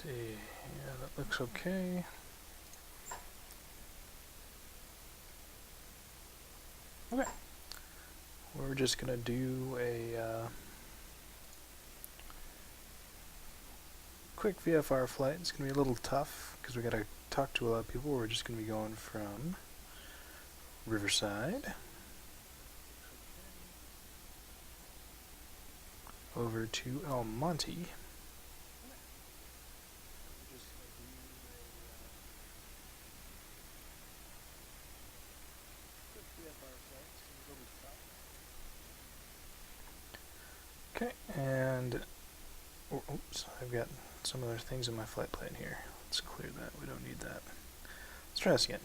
see. Yeah, that looks okay. Okay. We're just gonna do a quick VFR flight. It's gonna be a little tough because we gotta talk to a lot of people. We're just gonna be going from Riverside over to El Monte. Okay, and oops, I've got some other things in my flight plan here. Let's clear that. We don't need that. Let's try this again.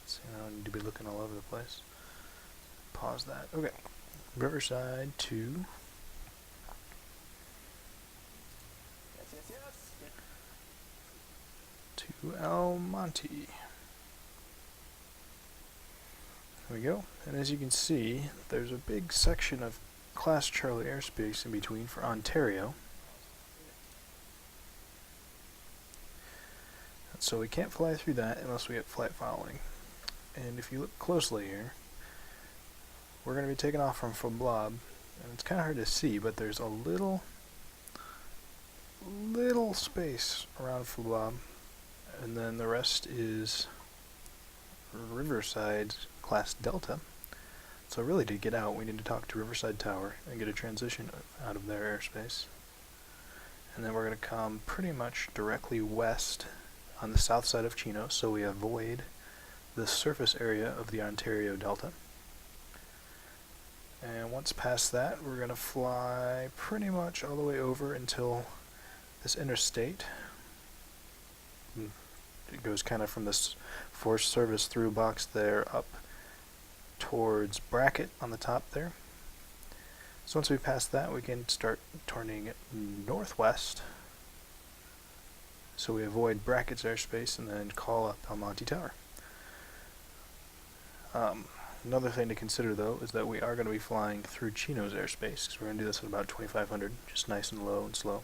So I don't need to be looking all over the place. Pause that. Okay, Riverside to El Monte. There we go. And as you can see, there's a big section of Class Charlie airspace in between for Ontario. So we can't fly through that unless we get flight following. And if you look closely here, we're going to be taking off from Fablob, and it's kind of hard to see, but there's a little space around Fablob, and then the rest is Riverside Class Delta. So really, to get out, we need to talk to Riverside Tower and get a transition out of their airspace. And then we're going to come pretty much directly west on the south side of Chino, so we avoid the surface area of the Ontario Delta. And once past that, we're going to fly pretty much all the way over until this interstate. It goes kind of from this Forest Service through box there up towards Brackett on the top there. So once we pass that, we can start turning northwest, so we avoid Brackett's airspace and then call up El Monte Tower. Another thing to consider though is that we are going to be flying through Chino's airspace, because we're going to do this at about 2500, just nice and low and slow.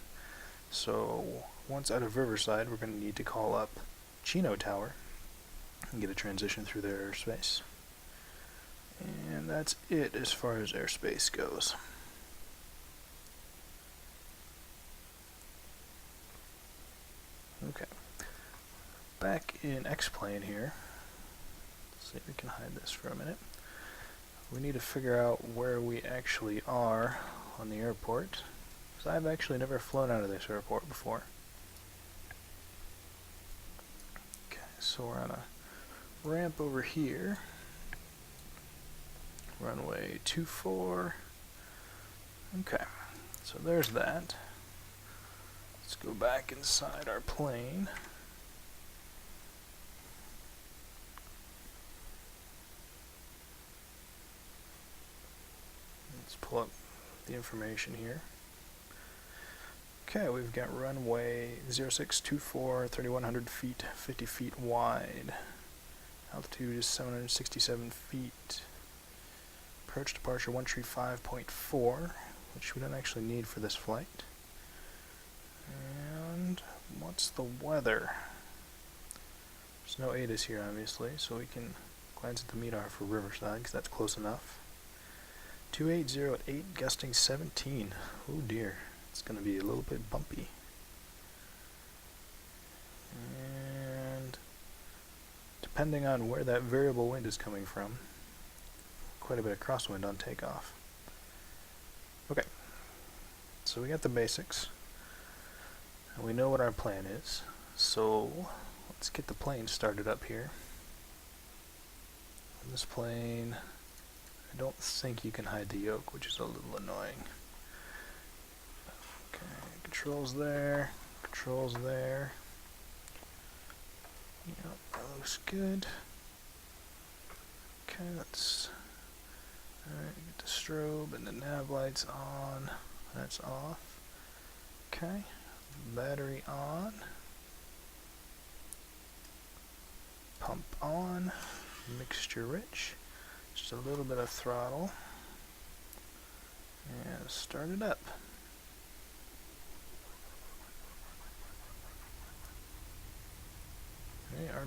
So once out of Riverside, we're going to need to call up Chino Tower and get a transition through their airspace. And that's it as far as airspace goes. Okay, back in X-Plane here. Let's see if we can hide this for a minute. We need to figure out where we actually are on the airport, because I've actually never flown out of this airport before. Okay, so we're on a ramp over here. Runway 24. Okay, so there's that. Let's go back inside our plane. Let's pull up the information here. Okay, we've got runway 0624, 3100 feet, 50 feet wide. Altitude is 767 feet. Approach departure 135.4, which we don't actually need for this flight. And what's the weather? There's no ATIS here, obviously, so we can glance at the METAR for Riverside, because that's close enough. 280 at 8, gusting 17. Oh dear, it's going to be a little bit bumpy. And depending on where that variable wind is coming from, quite a bit of crosswind on takeoff. Okay, so we got the basics, and we know what our plan is, so let's get the plane started up here. On this plane, I don't think you can hide the yoke, which is a little annoying. Okay, controls there, controls there. Yep, that looks good. Okay, let's get the strobe and the nav lights on. That's off. Okay, battery on. Pump on. Mixture rich. Just a little bit of throttle. And start it up.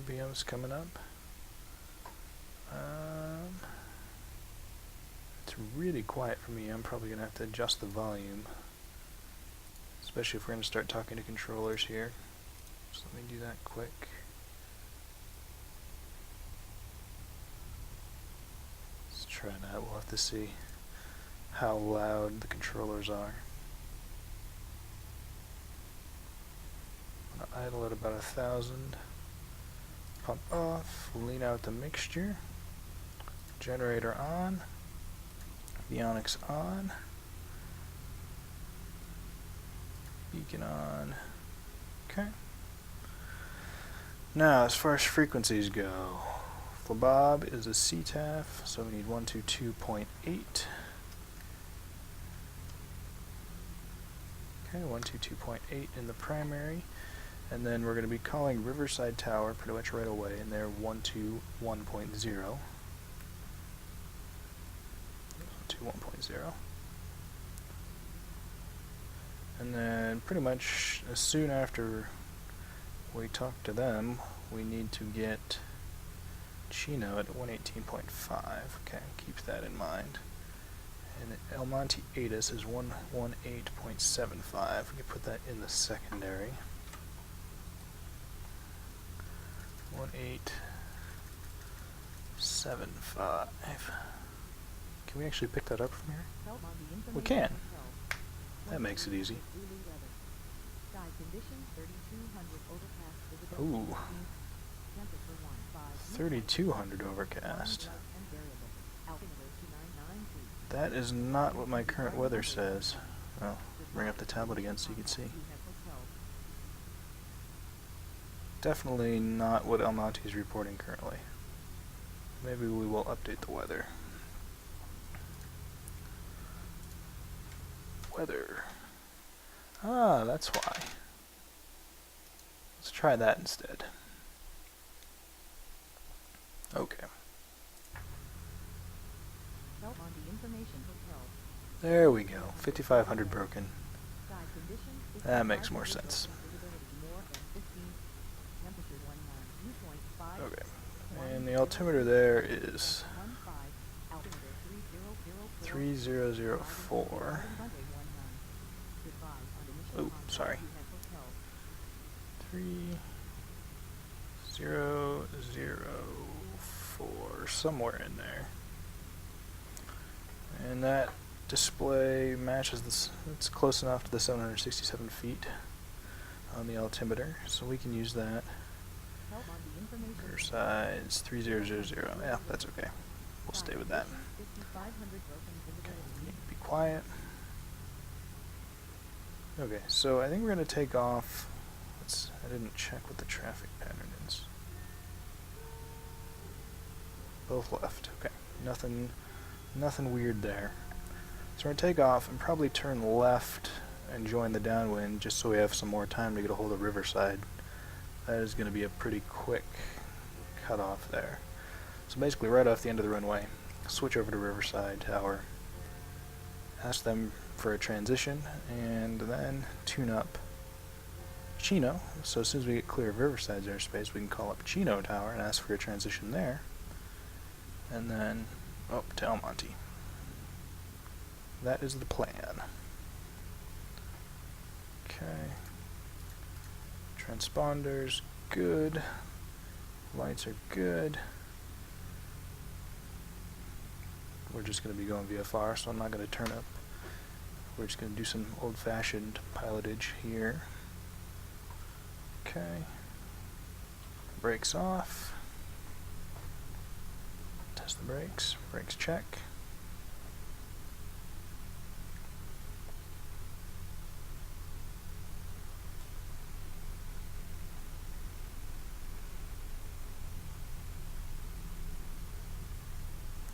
RPM's coming up. It's really quiet for me. I'm probably gonna have to adjust the volume, especially if we're gonna start talking to controllers here. So let me do that quick. Let's try that. We'll have to see how loud the controllers are. I'm gonna idle at about 1,000. Pump off. Lean out the mixture. Generator on. Avionics on. Beacon on. Okay. Now, as far as frequencies go, Flabob is a CTAF, so we need 122.8. Okay, 122.8 in the primary, and then we're going to be calling Riverside Tower pretty much right away, and they're 121.0. 1.0. And then pretty much as soon after we talk to them, we need to get Chino at 118.5. Okay, keep that in mind. And El Monte Atis is 118.75. We can put that in the secondary. 1875. Can we actually pick that up from here? We can. That makes it easy. Ooh. 3,200 overcast. That is not what my current weather says. Oh, bring up the tablet again so you can see. Definitely not what El Monte is reporting currently. Maybe we will update the weather. Weather. Ah, that's why. Let's try that instead. Okay. There we go. 5,500 broken. That makes more sense. Okay. And the altimeter there is 3004. Oh, sorry. 3004, somewhere in there. And that display matches this. It's close enough to the 767 feet on the altimeter, so we can use that. Size 3000. Yeah, that's okay. We'll stay with that. Okay, be quiet. Okay, so I think we're going to take off. I didn't check what the traffic pattern is. Both left. Okay, nothing weird there. So we're going to take off and probably turn left and join the downwind just so we have some more time to get a hold of Riverside. That is going to be a pretty quick cutoff there. So basically right off the end of the runway, switch over to Riverside Tower, ask them for a transition, and then tune up Chino. So as soon as we get clear of Riverside's airspace, we can call up Chino Tower and ask for a transition there, and then up to El Monte. That is the plan. Okay. Transponders, good. Lights are good. We're just going to be going VFR, so I'm not going to turn up. We're just going to do some old-fashioned pilotage here. Okay. Brakes off. Test the brakes. Brakes check.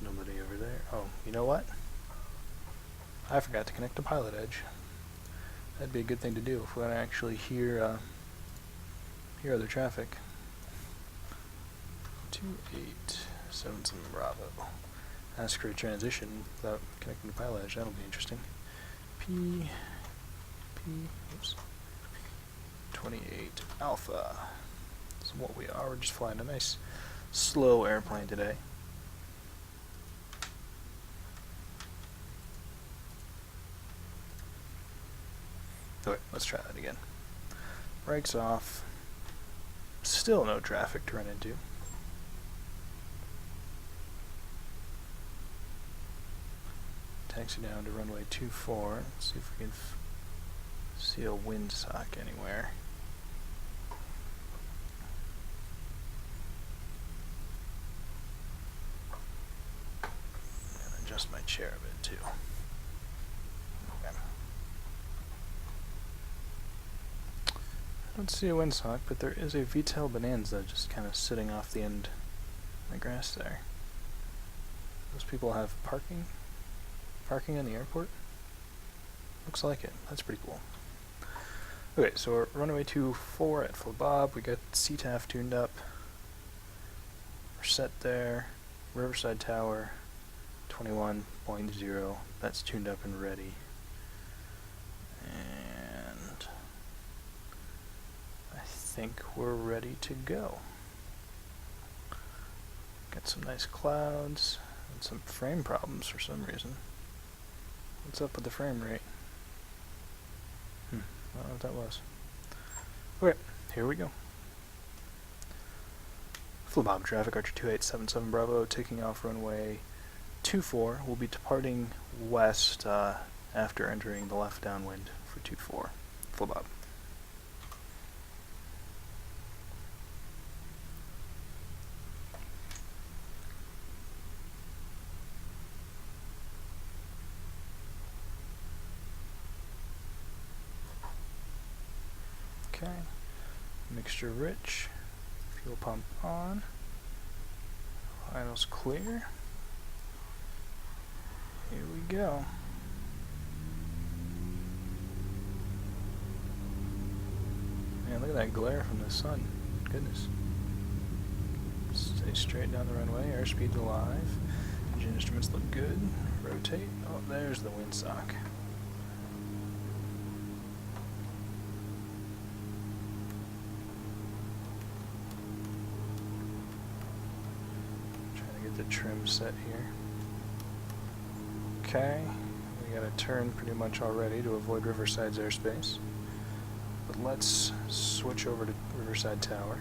Nobody over there. Oh, you know what? I forgot to connect to Pilot Edge. That'd be a good thing to do if we want to actually hear other traffic. 2877 Bravo. Ask for a transition without connecting to Pilot Edge. That'll be interesting. Oops. 28 Alpha. is what we are. We're just flying a nice slow airplane today. Okay, let's try that again. Brakes off. Still no traffic to run into. Taxi down to runway 24. Let's see if we can see a windsock anywhere. I'm gonna adjust my chair a bit too. Okay. I don't see a windsock, but there is a V-tail Bonanza just kind of sitting off the end of the grass there. Those people have parking in the airport? Looks like it. That's pretty cool. Okay, so we're runway 24 at full bob. We got CTAF tuned up. We're set there. Riverside Tower 21.0. That's tuned up and ready. And I think we're ready to go. Got some nice clouds and some frame problems for some reason. What's up with the frame rate? I don't know what that was. Okay, here we go. Full bob traffic, Archer 2877 Bravo, taking off runway 24. We'll be departing west after entering the left downwind for 24. Full bob. Okay, mixture rich, fuel pump on, finals clear, here we go. Man, look at that glare from the sun, goodness. Stay straight down the runway, airspeed's alive, engine instruments look good, rotate, oh there's the windsock. The trim set here. Okay, we got a turn pretty much already to avoid Riverside's airspace. But let's switch over to Riverside Tower.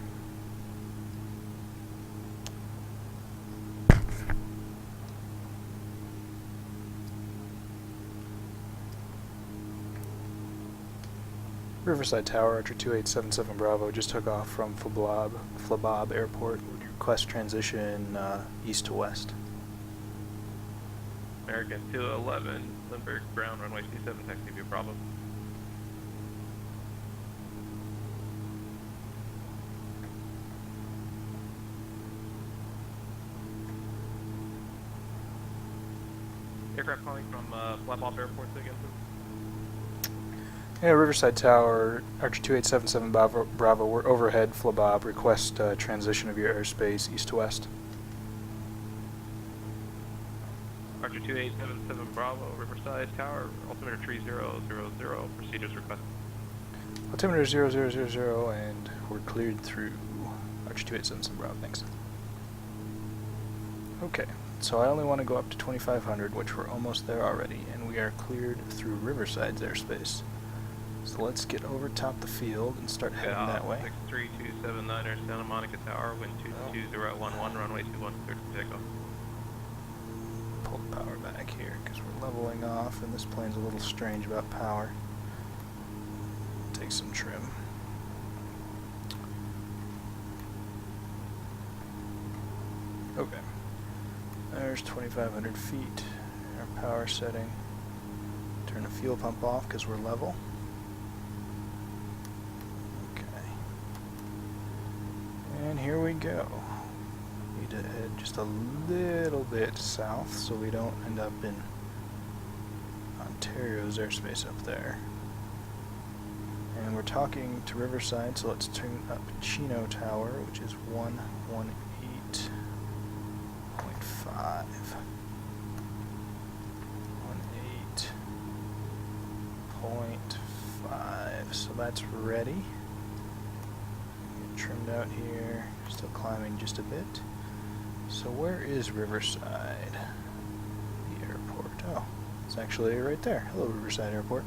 Riverside Tower, Archer 2877 Bravo, just took off from Flabob Airport. Request transition east to west. American 211, Lindbergh Brown, runway 27, taxi view Bravo. Aircraft calling from Flabob Airport again, please. Yeah, Riverside Tower, Archer 2877 Bravo, we're overhead, Flabob, request transition of your airspace east to west. Archer 2877 Bravo, Riverside Tower, altimeter 3000, procedures requested. Altimeter 0000, and we're cleared through Archer 2877 Bravo, thanks. Okay, so I only want to go up to 2500, which we're almost there already, and we are cleared through Riverside's airspace. So let's get over top the field and start heading that way. 63279er, Santa Monica Tower, wind 22011, runway 21, cleared for takeoff. Pull the power back here because we're leveling off and this plane's a little strange about power. Take some trim. Okay. There's 2,500 feet. Our power setting. Turn the fuel pump off because we're level. And here we go. Need to head just a little bit south so we don't end up in Ontario's airspace up there. And we're talking to Riverside, so let's turn up Chino Tower, which is 118.5. 18.5. So that's ready. trimmed out here, still climbing just a bit. So where is Riverside? The airport. Oh, it's actually right there. Hello, Riverside Airport.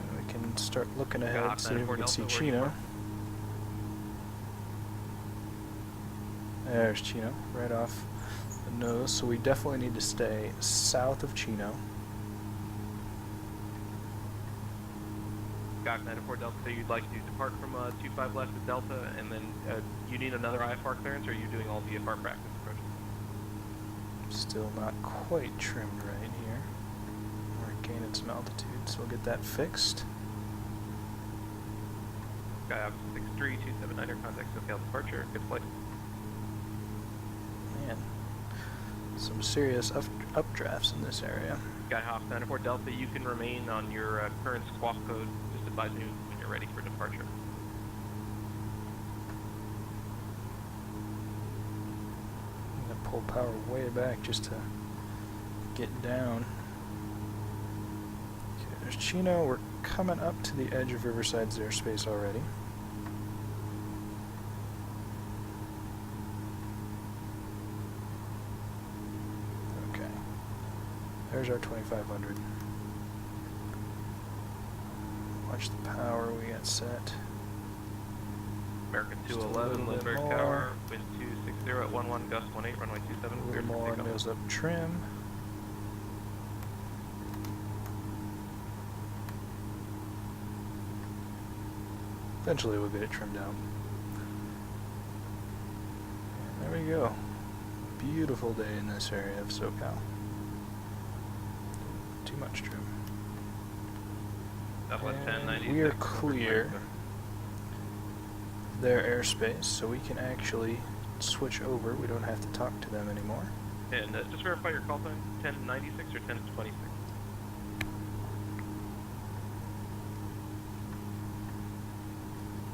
And we can start looking ahead, see if we can see Chino. There's Chino, right off the nose. So we definitely need to stay south of Chino. Got 94 Delta, so you'd like to depart from 25 left of Delta, and then you need another IFR clearance, or are you doing all VFR practice approaches? Still not quite trimmed right here. We're gaining some altitude, so we'll get that fixed. Sky Ops 63279er, contact SoCal departure, good flight. Man, some serious updrafts in this area. Skyhawk 94 Delta, you can remain on your current squawk code. Just advise me when you're ready for departure. I'm gonna pull power way back just to get down. Okay, there's Chino. We're coming up to the edge of Riverside's airspace already. Okay. There's our 2500. Watch the power we got set. American Just a 211, little bit Lindbergh more. Tower, wind 260 at 11, gust 18, runway 27, A clear little for more takeoff. nose up trim. Eventually we'll get it trimmed down. And there we go. Beautiful day in this area of SoCal. Too much trim. Southwest And 1096. we are clear their airspace, so we can actually switch over. We don't have to talk to them anymore. And just verify your call sign, 1096 or 1026?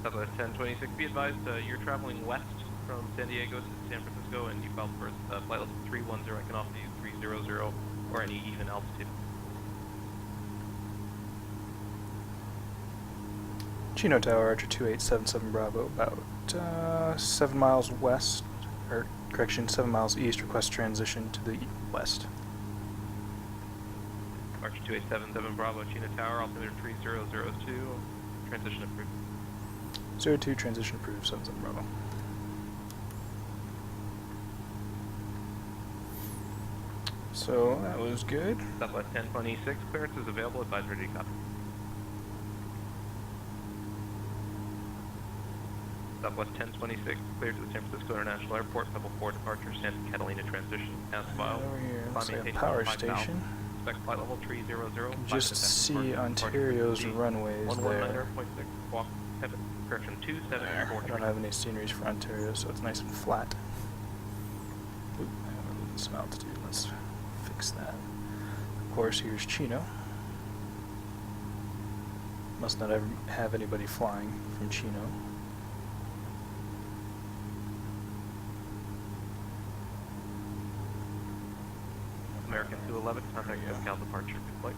Southwest 1026, be advised you're traveling west from San Diego to San Francisco, and you filed for flight level 310. I can offer you 300 or any even altitude. Chino Tower, Archer 2877 Bravo, about 7 miles west, or correction, 7 miles east, request transition to the west. Archer 2877 Bravo, Chino Tower, altimeter 3002, transition approved. 02, transition approved, 77 Bravo. So that was good. Southwest 1026, clearance is available, advise ready to copy. Southwest 1026, clear to the San Francisco International Airport, level 4 departure, Santa Catalina transition, as filed. Over here, looks like a Maintaining power 5,000. station. Expect flight level 300. You can just see Ontario's runways there. 119.6, walk, heaven, correction, There. 2744. I don't have any sceneries for Ontario, so it's nice and flat. Oop, we're losing some altitude. Let's fix that. Of course, here's Chino. Must not ever have anybody flying from Chino. American 211, contact There we go. SoCal departure, good flight.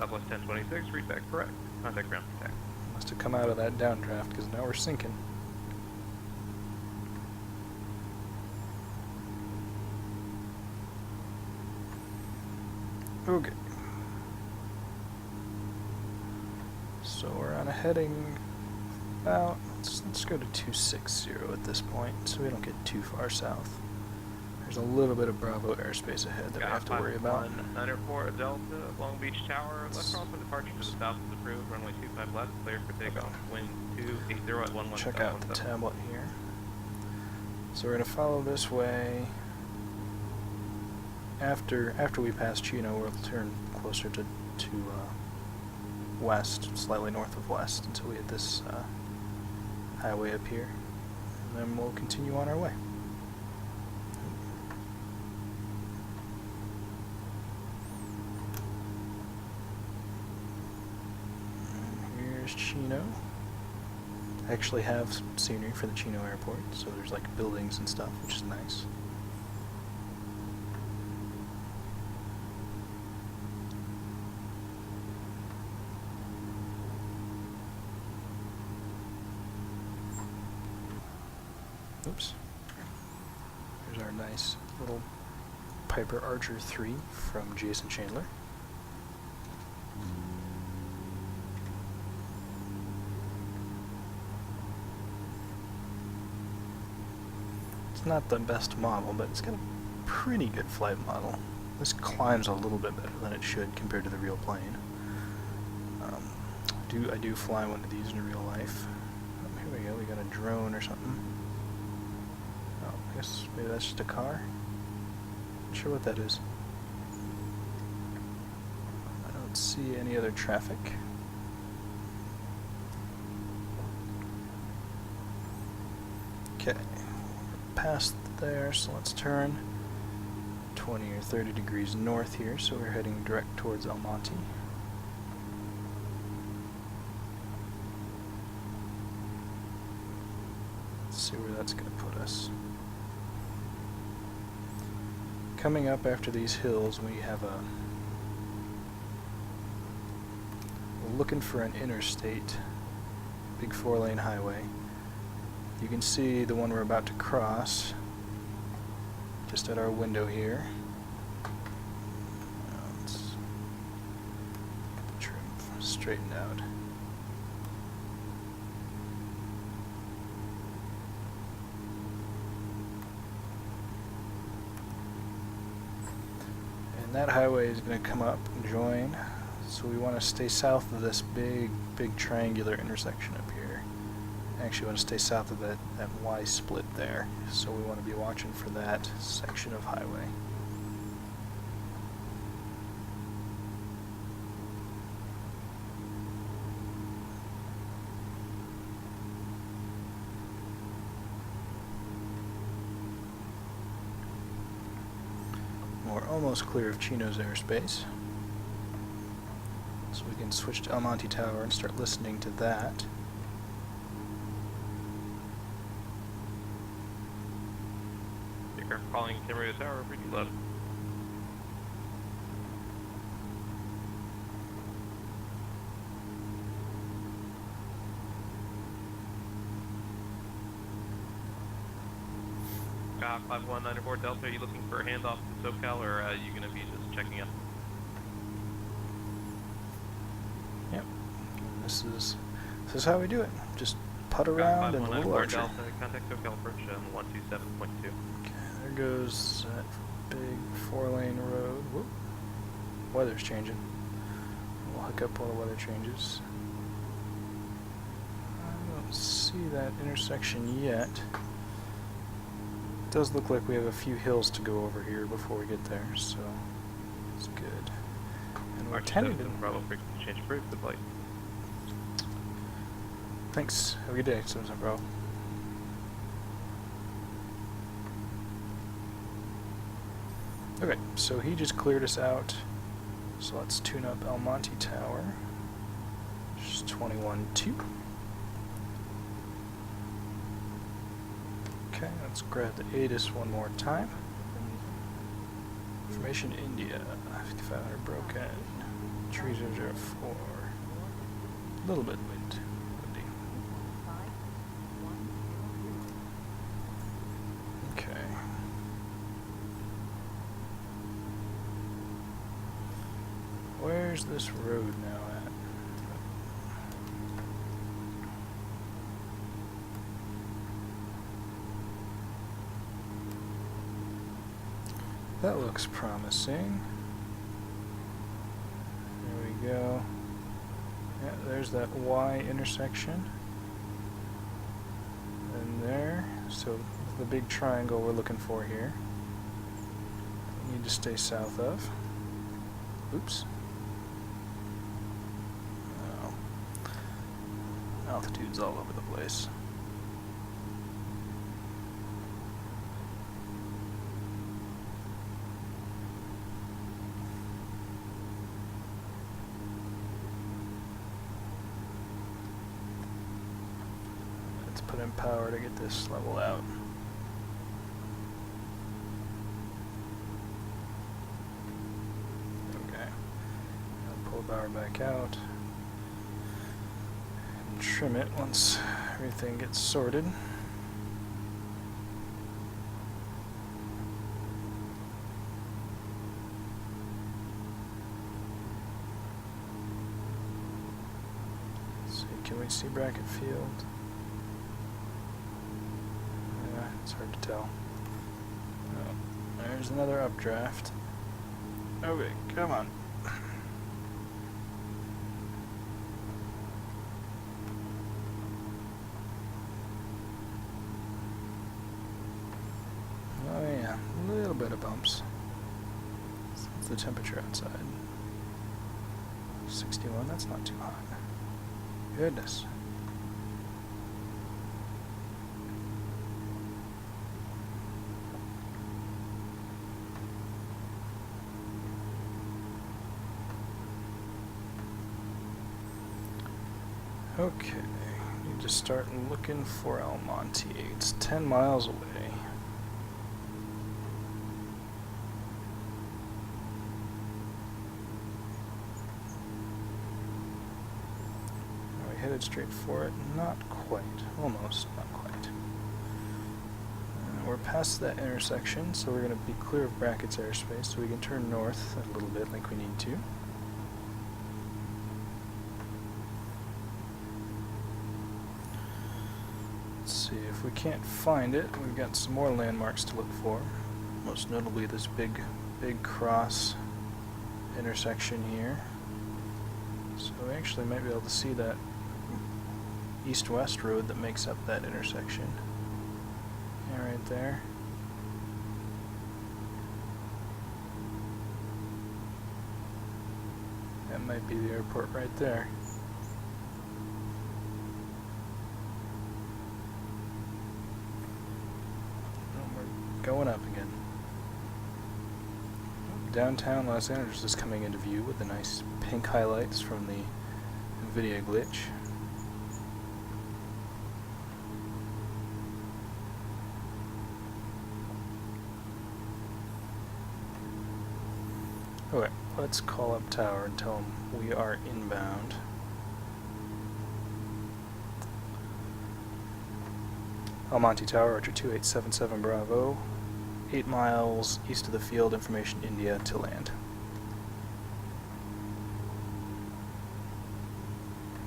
Southwest 1026, reach back correct, contact ground contact. Must have come out of that downdraft because now we're sinking. Okay. So we're on a heading about, let's go to 260 at this point so we don't get too far south. There's a little bit of Bravo airspace ahead that we have to worry about. 904 Delta, Long Beach Tower, left crosswind departure to the south is approved, runway 25 left, clear for takeoff, wind 280 at 11. Check out the tablet here. So we're going to follow this way. After we pass Chino, we'll turn closer to west, slightly north of west, until we hit this highway up here, and then we'll continue on our way. And here's Chino. actually have some scenery for the Chino airport, so there's like buildings and stuff, which is nice. Oops. There's our nice little Piper Archer 3 from Jason Chandler. It's not the best model, but it's got a pretty good flight model. This climbs a little bit better than it should compared to the real plane. I do fly one of these in real life. Oh, here we go, we got a drone or something. Oh, I guess maybe that's just a car? Not sure what that is. I don't see any other traffic. Okay, we're past there, so let's turn 20 or 30 degrees north here, so we're heading direct towards El Monte. See where that's going to put us. Coming up after these hills, we have we're looking for an interstate, big 4-lane highway. You can see the one we're about to cross just at our window here. Let's trim straighten out. That highway is going to come up and join, so we want to stay south of this big triangular intersection up here. Actually want to stay south of that Y split there, so we want to be watching for that section of highway. We're almost clear of Chino's airspace, so we can switch to El Monte Tower and start listening to that. You're calling Camarillo Tower, pretty low. Got 5194 Delta, are you looking for a handoff to SoCal, or are you going to be just checking up? Yep. This is how we do it. Just putt around and a little archer. Delta, contact SoCal approach on 127.2. Okay, there goes that big 4-lane road. Whoop. Weather's changing. We'll hook up while the weather changes. I don't see that intersection yet. It does look like we have a few hills to go over here before we get there, so it's good. And we're tending to... Bravo frequency change approved, good flight. Thanks. Have a good day, 77 Bravo. Okay, so he just cleared us out. So let's tune up El Monte Tower. Just 21.2. Okay, let's grab the ATIS one more time. Information India, 5500 broken, 3004. A little bit windy. Okay. Where's this road now at? That looks promising. There we go. Yeah, there's that Y intersection. And there. So the big triangle we're looking for here. We need to stay south of. Oops. Oh. Altitude's all over the place. put in power to get this level out. Okay. I'll pull power back out and trim it once everything gets sorted. Can we see bracket field? Yeah, it's hard to tell. Oh, there's another updraft. Okay, come on. Oh yeah, a little bit of bumps. What's the temperature outside? 61, that's not too hot. Goodness. Okay, need to start looking for El Monte. It's 10 miles away. Headed straight for it. Not quite. Almost. Not quite. We're past that intersection, so we're going to be clear of Brackett's airspace, so we can turn north a little bit like we need to. Let's see, if we can't find it, we've got some more landmarks to look for. Most notably this big cross intersection here. So we actually might be able to see that east-west road that makes up that intersection. Yeah, right there. That might be the airport right there. And we're going up again. Downtown Los Angeles is coming into view with the nice pink highlights from the NVIDIA glitch. Okay, let's call up tower and tell them we are inbound. El Monte Tower, Archer 2877 Bravo, 8 miles east of the field, information India to land.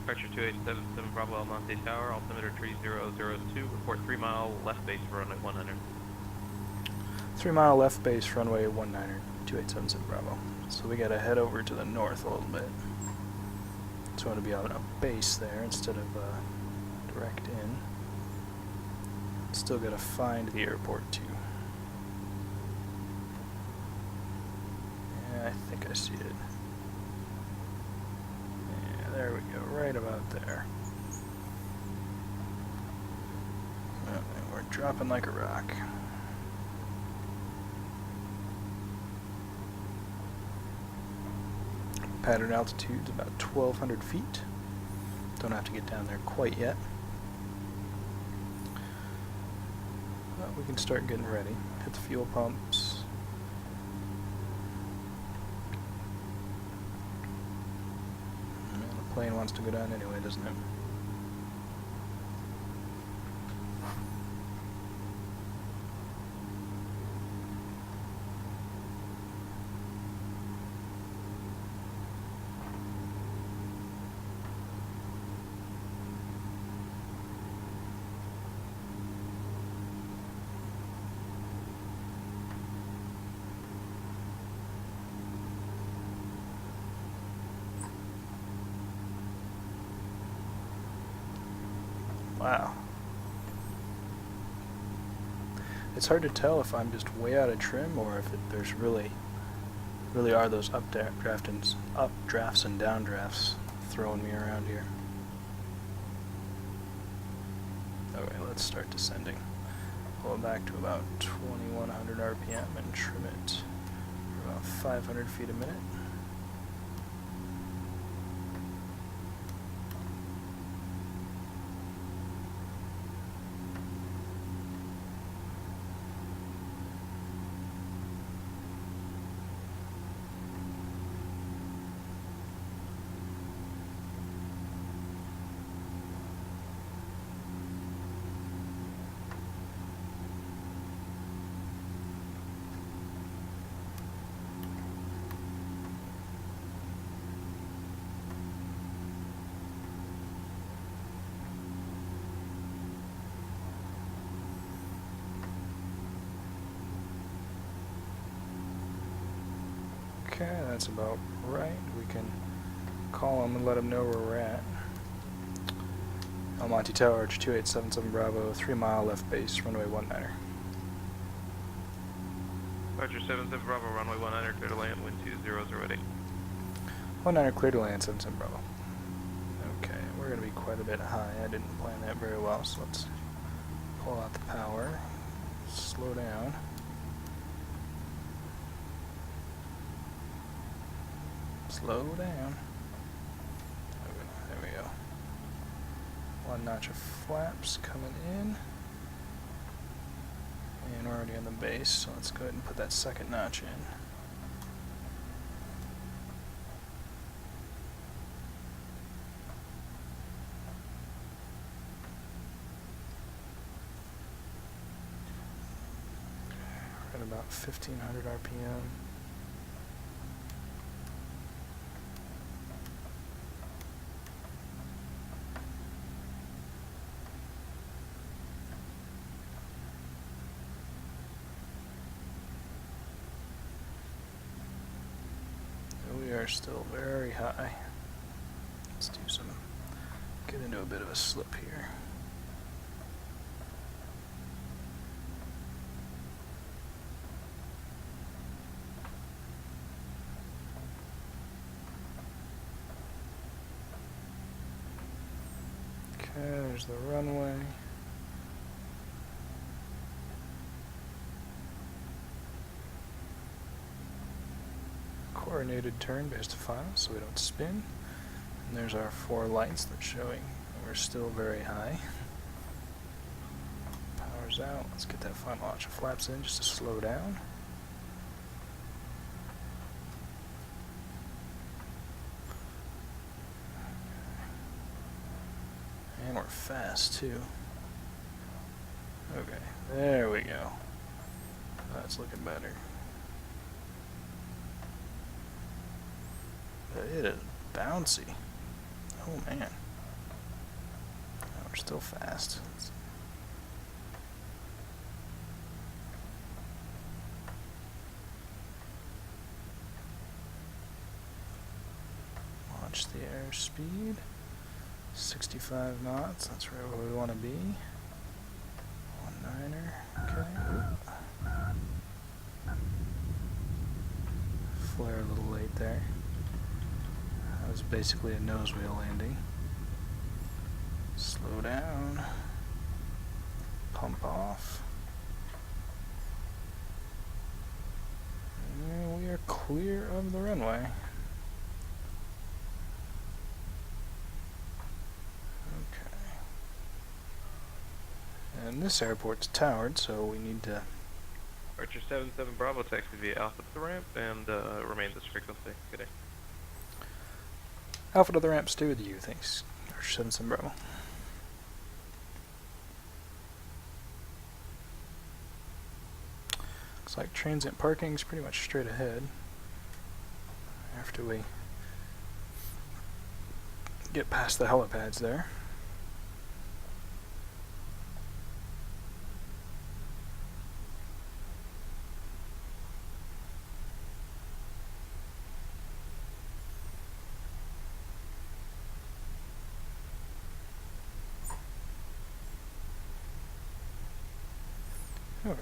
Archer 2877 Bravo El Monte Tower, altimeter 3002, report 3 mile left base runway 100. 3 mile left base runway 19, 2877 Bravo. So we gotta head over to the north a little bit. So we want to be on a base there instead of direct in. Still gotta find the airport too. Yeah, I think I see it. Yeah, there we go, right about there. And we're dropping like a rock. Pattern altitude is about 1,200 feet. Don't have to get down there quite yet. But we can start getting ready. Hit the fuel pumps. And the plane wants to go down anyway, doesn't it? Wow. It's hard to tell if I'm just way out of trim or if there's really are those updrafts and downdrafts throwing me around here. Okay, let's start descending. Pull it back to about 2100 RPM and trim it for about 500 feet a minute. Okay, that's about right. We can call them and let them know where we're at. El Monte Tower, 2877 Bravo, 3 mile left base, runway 19er. Roger, 77 Bravo, runway 19er, clear to land, wind 2008. 19er, clear to land, 77 Bravo. Okay, we're going to be quite a bit high. I didn't plan that very well, so let's pull out the power, slow down. Slow down. Okay, there we go. One notch of flaps coming in. And we're already on the base, so let's go ahead and put that second notch in. We're at about 1500 RPM. We are still very high. Let's get into a bit of a slip here. Okay, there's the runway. Coordinated turn based to file so we don't spin. And there's our 4 lights that's showing we're still very high. Power's out. Let's get that final notch of flaps in just to slow down. And we're fast too. Okay, there we go. That's looking better. But it is bouncy. Oh man. Oh, we're still fast. Launch the airspeed. 65 knots. That's right where we want to be. 19er. Okay. Flare a little late there. That was basically a nose wheel landing. Slow down. Pump off. And we are clear of the runway. Okay. And this airport's towered, so we need to... Archer 77 Bravo, taxi via Alpha to the ramp and remain this frequency. Good day. Alpha to the ramp, stay with you, thanks. Archer 77 Bravo. Looks like transient parking's pretty much straight ahead. After we get past the helipads there. Okay.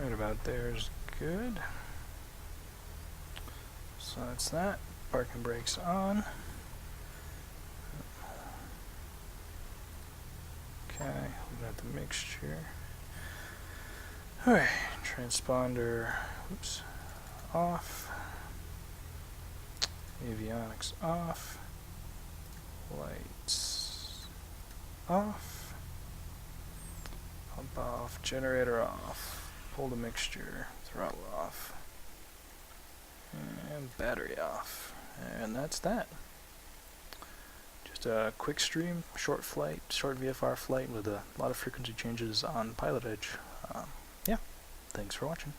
Right about there is good. So that's that. Parking brakes on. Okay, we got the mixture. Alright, transponder, oops, off. Avionics off. Lights off. Pump off, generator off. Pull the mixture, throttle off. And battery off. And that's that. Just a quick stream, short flight, short VFR flight with a lot of frequency changes on pilot edge. Yeah, thanks for watching.